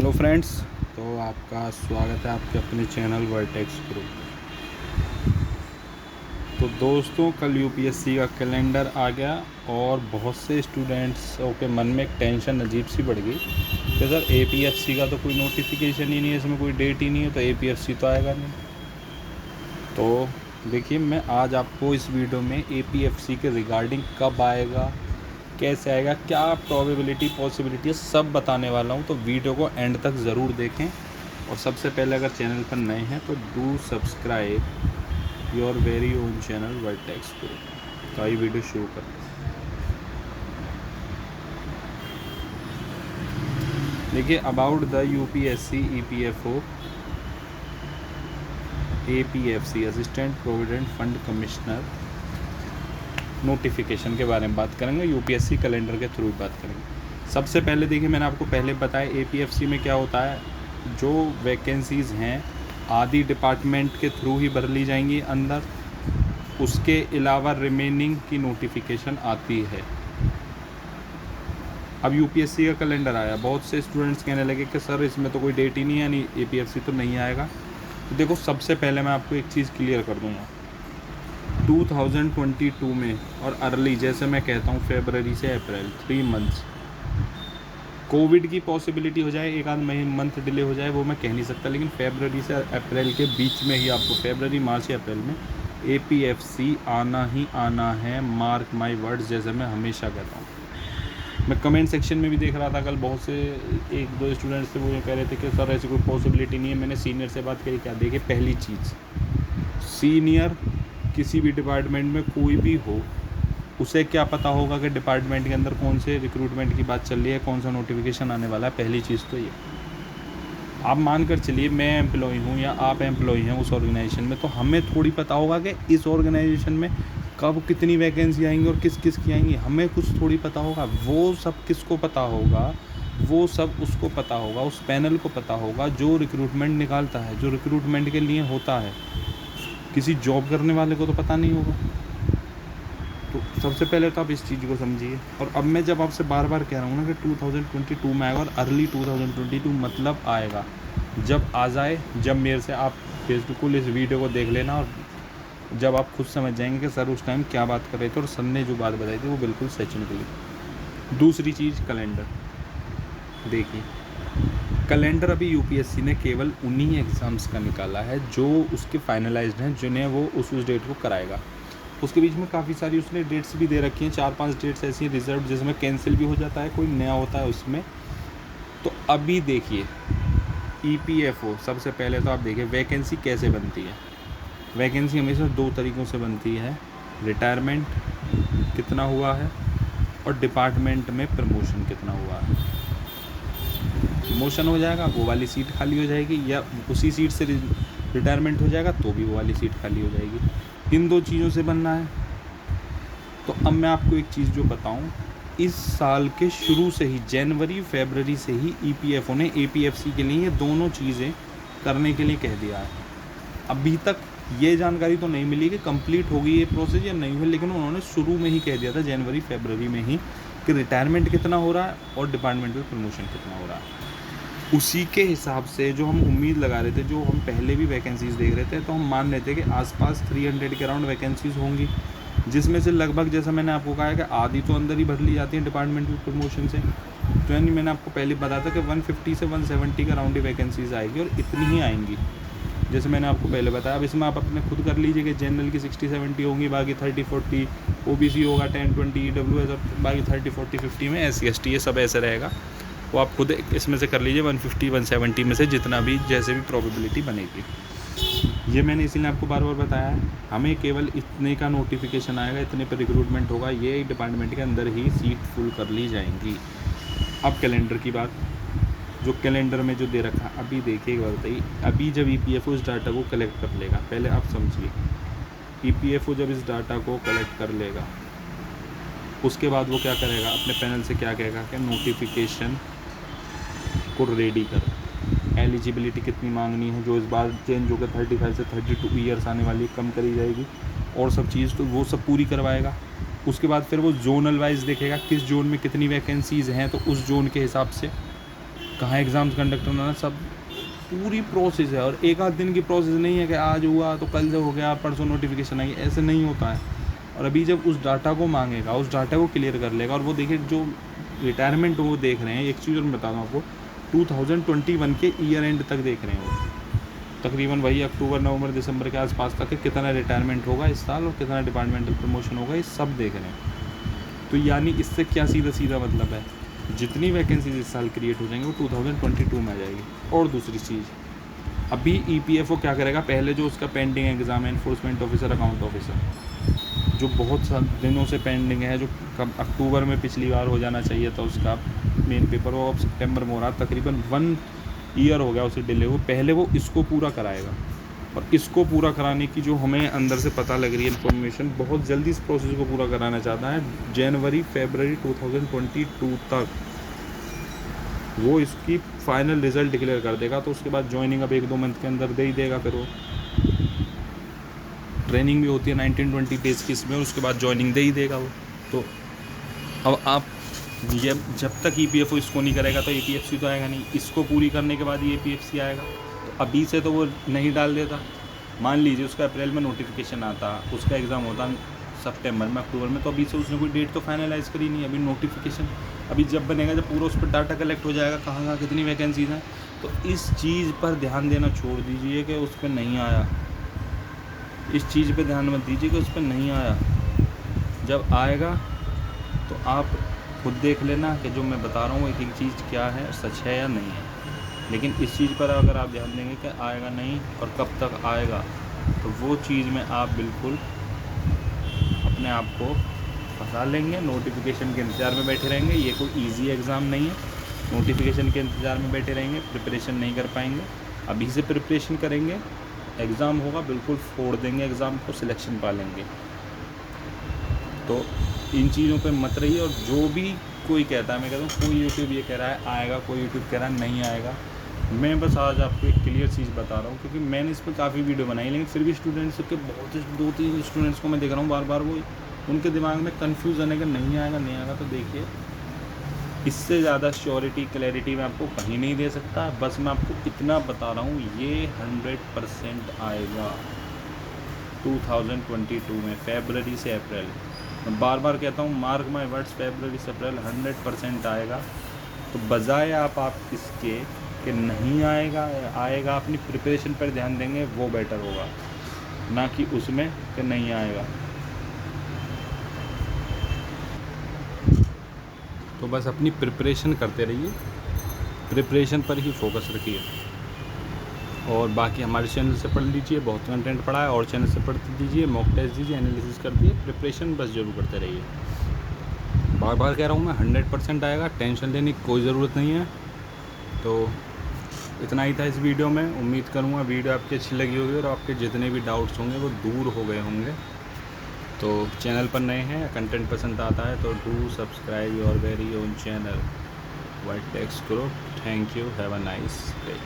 Hello friends, तो आपका स्वागत है आपके अपने चैनल वर्टेक्स ग्रुप। तो दोस्तों, कल यूपीएससी का कैलेंडर आ गया और बहुत से स्टूडेंट्स के मन में एक टेंशन अजीब सी बढ़ गई कि सर एपीएफसी का तो कोई नोटिफिकेशन ही नहीं है, इसमें कोई डेट ही नहीं है, तो एपीएफसी तो आएगा नहीं। तो देखिए, मैं आज आपको इस वीडियो में एपीएफसी के रिगार्डिंग कब आएगा, कैसे आएगा, क्या प्रोबेबिलिटी पॉसिबिलिटी है, सब बताने वाला हूँ। तो वीडियो को एंड तक ज़रूर देखें। और सबसे पहले अगर चैनल पर नए हैं तो do subscribe your very own channel vertex group. तो आइए वीडियो शुरू करते हैं। देखिए, about the UPSC EPFO APFC assistant provident fund commissioner notification के बारे में बात करेंगे, यूपीएससी कैलेंडर के थ्रू बात करेंगे। सबसे पहले देखिए, मैंने आपको पहले बताया एपीएफसी में क्या होता है। जो वैकेंसीज़ हैं आदि डिपार्टमेंट के थ्रू ही भर ली जाएंगी अंदर, उसके अलावा रिमेनिंग की नोटिफिकेशन आती है। अब यूपीएससी का कैलेंडर आया, बहुत से स्टूडेंट्स कहने लगे कि सर इसमें तो कोई डेट ही नहीं है, यानी एपीएफसी तो नहीं आएगा। तो देखो, सबसे पहले मैं आपको एक चीज़ क्लियर कर दूँगा। 2022 में और अर्ली, जैसे मैं कहता हूँ फरवरी से अप्रैल, 3 मंथ्स, कोविड की पॉसिबिलिटी हो जाए, एक आध मंथ डिले हो जाए, वो मैं कह नहीं सकता, लेकिन फरवरी से अप्रैल के बीच में ही आपको, फरवरी मार्च या अप्रैल में एपीएफसी आना ही आना है। मार्क माय वर्ड्स, जैसे मैं हमेशा कहता हूँ। मैं कमेंट सेक्शन में भी देख रहा था कल, बहुत से एक दो स्टूडेंट्स थे, वो ये कह रहे थे कि सर ऐसी कोई पॉसिबिलिटी नहीं है। मैंने सीनियर से बात करी, क्या देखिए, पहली चीज़, सीनियर किसी भी डिपार्टमेंट में कोई भी हो, उसे क्या पता होगा कि डिपार्टमेंट के अंदर कौन से रिक्रूटमेंट की बात चल रही है, कौन सा नोटिफिकेशन आने वाला है। पहली चीज़ तो ये, आप मान कर चलिए मैं एम्प्लॉय हूँ या आप एम्प्लॉय हैं उस ऑर्गेनाइजेशन में, तो हमें थोड़ी पता होगा कि इस ऑर्गेनाइजेशन में कब कितनी वैकेंसी आएंगी और किस किस की आएंगी, हमें कुछ थोड़ी पता होगा। वो सब किसको पता होगा? वो सब उसको पता होगा, उस पैनल को पता होगा जो रिक्रूटमेंट निकालता है, जो रिक्रूटमेंट के लिए होता है। किसी जॉब करने वाले को तो पता नहीं होगा। तो सबसे पहले तो आप इस चीज़ को समझिए। और अब मैं जब आपसे बार बार कह रहा हूँ ना कि 2022 में आएगा, और अर्ली 2022 मतलब आएगा, जब आ जाए, जब मेरे से आप बिल्कुल इस वीडियो को देख लेना, और जब आप खुद समझ जाएंगे कि सर उस टाइम क्या बात कर रहे थे और सर ने जो बात बताई थी वो बिल्कुल सच निकली। दूसरी चीज़, कैलेंडर। देखिए, कैलेंडर अभी यूपीएससी ने केवल उन्हीं एग्ज़ाम्स का निकाला है जो उसके फाइनलाइज्ड हैं, जिन्हें वो उस डेट को कराएगा। उसके बीच में काफ़ी सारी उसने डेट्स भी दे रखी हैं, 4-5 डेट्स ऐसी रिजर्व, जिसमें कैंसिल भी हो जाता है, कोई नया होता है उसमें। तो अभी देखिए, ईपीएफओ, सबसे पहले तो आप देखिए वैकेंसी कैसे बनती है। वैकेंसी हमेशा 2 तरीक़ों से बनती है, रिटायरमेंट कितना हुआ है और डिपार्टमेंट में प्रमोशन कितना हुआ है। प्रमोशन हो जाएगा, वो वाली सीट खाली हो जाएगी, या उसी सीट से रिटायरमेंट हो जाएगा तो भी वो वाली सीट खाली हो जाएगी। इन 2 चीज़ों से बनना है। तो अब मैं आपको एक चीज़ जो बताऊं, इस साल के शुरू से ही, जनवरी फरवरी से ही ईपीएफओ ने एपीएफसी के लिए ये दोनों चीज़ें करने के लिए कह दिया है। अभी तक ये जानकारी तो नहीं मिली कि कंप्लीट होगी ये प्रोसेस या नहीं हुई, लेकिन उन्होंने शुरू में ही कह दिया था, जनवरी फरवरी में ही, कि रिटायरमेंट कितना हो रहा है और डिपार्टमेंटल प्रमोशन कितना हो रहा है। उसी के हिसाब से जो हम उम्मीद लगा रहे थे, जो हम पहले भी वैकेंसीज़ देख रहे थे, तो हम मान रहे थे कि आसपास 300 के अराउंड वैकेंसीज़ होंगी, जिसमें से लगभग, जैसा मैंने आपको कहा है, कि आधी तो अंदर ही भर ली जाती है डिपार्टमेंटल प्रमोशन से। तो यानी मैंने आपको पहले बताया था कि 150 से 170 के अराउंड ही वैकेंसीज़ आएगी, और इतनी ही आएंगी, जैसे मैंने आपको पहले बताया। अब इसमें आप अपने खुद कर लीजिए कि जनरल की 60-70 होंगी, बाकी 30-40 ओबीसी होगा, 10-20 ईडब्ल्यूएस, और बाकी 30-40-50 में SC/ST, ये सब ऐसे रहेगा। वो आप खुद इसमें से कर लीजिए, 150-170 में से जितना भी, जैसे भी प्रोबेबिलिटी बनेगी। ये मैंने इसीलिए आपको बार बार बताया है, हमें केवल इतने का नोटिफिकेशन आएगा, इतने पर रिक्रूटमेंट होगा, ये डिपार्टमेंट के अंदर ही सीट फुल कर ली जाएंगी। अब कैलेंडर की बात, जो कैलेंडर में जो दे रखा है, अभी देखिए एक बात बताइए, अभी जब ईपीएफओ इस डाटा को कलेक्ट कर लेगा, पहले आप समझिए, ईपीएफओ जब इस डाटा को कलेक्ट कर लेगा, उसके बाद वो क्या करेगा, अपने पैनल से क्या कहेगा कि नोटिफिकेशन को रेडी कर, एलिजिबिलिटी कितनी मांगनी है, जो इस बार चेंज होकर 35 से 32 ईयर्स आने वाली कम करी जाएगी, और सब चीज़ तो वो सब पूरी करवाएगा। उसके बाद फिर वो जोनल वाइज देखेगा किस जोन में कितनी वैकेंसीज़ हैं, तो उस जोन के हिसाब से कहाँ एग्ज़ाम्स कंडक्ट होना है, सब पूरी प्रोसेस है। और एक आध दिन की प्रोसेस नहीं है कि आज हुआ तो कल से हो गया, परसों नोटिफिकेशन आई, ऐसे नहीं होता है। और अभी जब उस डाटा को मांगेगा, उस डाटा को क्लियर कर लेगा, और वो देखिए जो रिटायरमेंट वो देख रहे हैं, एक चीज़ और मैं बता दूँ आपको, 2021 के ईयर एंड तक देख रहे हैं वो, तकरीबन वही अक्टूबर नवंबर दिसंबर के आसपास तक है, कितना रिटायरमेंट होगा इस साल और कितना डिपार्टमेंटल प्रमोशन होगा, ये सब देख रहे हैं। तो यानी इससे क्या सीधा सीधा मतलब है, जितनी वैकेंसीज इस साल क्रिएट हो जाएंगी वो 2022 में आ जाएगी। और दूसरी चीज़, अभी EPFO क्या करेगा, पहले जो उसका पेंडिंग एग्ज़ाम है एनफोर्समेंट ऑफिसर, अकाउंट ऑफिसर, जो बहुत दिनों से पेंडिंग है, जो कब अक्टूबर में पिछली बार हो जाना चाहिए था उसका मेन पेपर, वो अब सितंबर में हो रहा, तकरीबन 1 ईयर हो गया उसे डिले हुए। पहले वो इसको पूरा कराएगा, और इसको पूरा कराने की जो हमें अंदर से पता लग रही है इन्फॉर्मेशन, बहुत जल्दी इस प्रोसेस को पूरा कराना चाहता है। जनवरी-फरवरी 2022 तक वो इसकी फाइनल रिज़ल्ट डिक्लेयर कर देगा। तो उसके बाद ज्वाइनिंग अब 1-2 मंथ के अंदर दे ही देगा। फिर वो ट्रेनिंग भी होती है 19-20 डेज़ की इसमें, उसके बाद ज्वाइनिंग दे ही देगा वो। तो अब आप ये जब तक EPFO इसको नहीं करेगा तो APFC तो आएगा नहीं, इसको पूरी करने के बाद ही APFC आएगा। तो अभी से तो वो नहीं डाल देता। मान लीजिए उसका अप्रैल में नोटिफिकेशन आता, उसका एग्ज़ाम होता सितंबर में, अक्टूबर में, तो अभी से उसने कोई डेट तो फाइनलाइज़ करी नहीं, अभी नोटिफिकेशन अभी जब बनेगा, जब पूरा उस पर डाटा कलेक्ट हो जाएगा, कहाँ कहाँ कितनी वैकेंसीज़ हैं, तो इस चीज़ पर ध्यान देना छोड़ दीजिए कि उस पर नहीं आया। इस चीज़ पे ध्यान मत दीजिए कि उस पर नहीं आया। जब आएगा तो आप खुद देख लेना कि जो मैं बता रहा हूँ एक एक चीज़ क्या है, सच है या नहीं है। लेकिन इस चीज़ पर अगर आप ध्यान देंगे कि आएगा नहीं और कब तक आएगा, तो वो चीज़ में आप बिल्कुल अपने आप को फंसा लेंगे। नोटिफिकेशन के इंतज़ार में बैठे रहेंगे। ये कोई इजी एग्ज़ाम नहीं है, नोटिफिकेशन के इंतज़ार में बैठे रहेंगे, प्रिपरेशन नहीं कर पाएंगे। अभी से प्रिपरेशन करेंगे, एग्ज़ाम होगा बिल्कुल फोड़ देंगे, एग्ज़ाम को सिलेक्शन पा लेंगे। तो इन चीज़ों पे मत रहिए। और जो भी कोई कहता है, मैं कहता हूँ कोई यूट्यूब ये कह रहा है आएगा, कोई यूट्यूब कह रहा है नहीं आएगा, मैं बस आज आपको एक क्लियर चीज़ बता रहा हूँ, क्योंकि मैंने इस पर काफ़ी वीडियो बनाई, लेकिन फिर भी स्टूडेंट्स के बहुत 2-3 स्टूडेंट्स को मैं देख रहा हूँ बार बार वो उनके दिमाग में कन्फ्यूज़न है कि नहीं आएगा नहीं आएगा। तो देखिए, इससे ज़्यादा श्योरिटी क्लैरिटी मैं आपको कहीं नहीं दे सकता। बस मैं आपको इतना बता रहा हूँ, ये 100% आएगा 2022 में, फरवरी से अप्रैल। मैं बार बार कहता हूँ, मार्क माय वर्ड्स, फरवरी से अप्रैल 100% आएगा। तो बजाय आप इसके कि नहीं आएगा आएगा, अपनी प्रिपरेशन पर ध्यान देंगे, वो बेटर होगा, ना कि उसमें कि नहीं आएगा। तो बस अपनी प्रिपरेशन करते रहिए, प्रिपरेशन पर ही फोकस रखिए। और बाकी हमारे चैनल से पढ़ लीजिए, बहुत कंटेंट पढ़ा है, और चैनल से पढ़ दीजिए, मॉक टेस्ट दीजिए, एनालिसिस कर दिए, प्रिपरेशन बस ज़रूर करते रहिए। बार बार कह रहा हूँ मैं, 100% आएगा, टेंशन लेने की कोई ज़रूरत नहीं है। तो इतना ही था इस वीडियो में। उम्मीद करूँगा वीडियो आपकी अच्छी लगी होगी और आपके जितने भी डाउट्स होंगे वो दूर हो गए होंगे। तो चैनल पर नए हैं, कंटेंट पसंद आता है तो do subscribe your very own channel white text group. Thank you, have a nice day.